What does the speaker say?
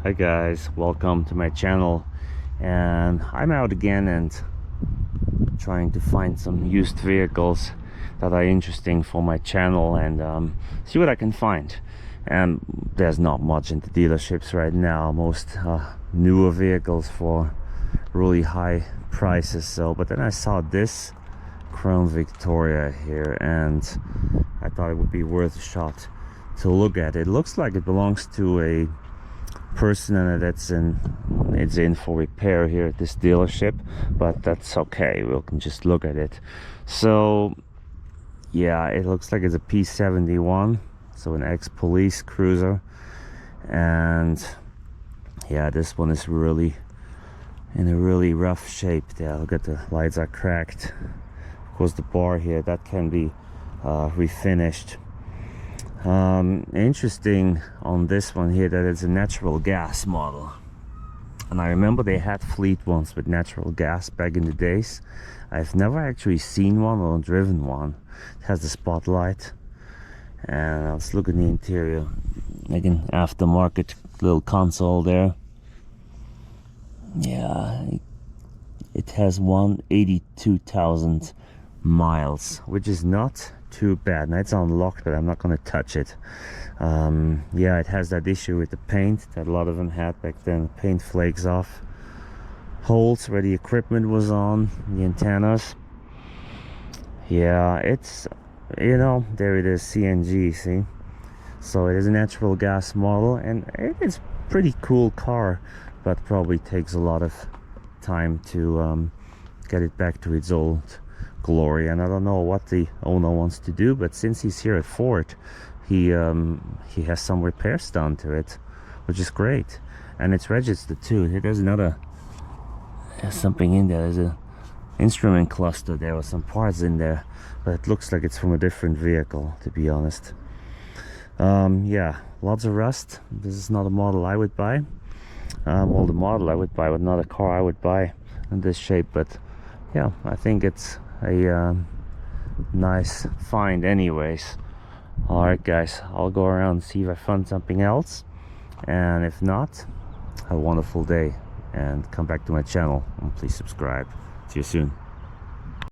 Hi guys, welcome to my channel. And I'm out again and trying to find some used vehicles that are interesting for my channel and see what I can find. And there's not much in the dealerships right now, most newer vehicles for really high prices. But then I saw this Crown Victoria here and I thought it would be worth a shot to look at. It looks like it belongs to a person and it's in for repair here at this dealership, but that's okay, we can just look at it. So yeah, it looks like it's a P71, so an ex-police cruiser. And yeah, this one is really in a really rough shape there. Look at the lights are cracked. Of course the bar here, that can be refinished. Interesting on this one here that it's a natural gas model, and I remember they had fleet ones with natural gas back in the days. I've never actually seen one or driven one. It has the spotlight, and let's look at the interior, like an aftermarket little console there. Yeah, it has 182,000 miles, which is not too bad. Now it's unlocked, but I'm not going to touch it. Yeah, it has that issue with the paint that a lot of them had back then. The paint flakes off, holes where the equipment was on, the antennas. Yeah, it's, you know, there it is, CNG, see? So it is a natural gas model, and it is a pretty cool car, but probably takes a lot of time to get it back to its old glory. And I don't know what the owner wants to do, but since he's here at Ford, he has some repairs done to it, which is great. And it's registered too. There's something in there. There's a instrument cluster there with some parts in there, but it looks like it's from a different vehicle, to be honest. Yeah, lots of rust. This is not a model I would buy. Well, the model I would buy, but not a car I would buy in this shape. But yeah, I think it's a nice find anyways. All right guys, I'll go around and see if I found something else, and if not, have a wonderful day and come back to my channel and please subscribe. See you soon.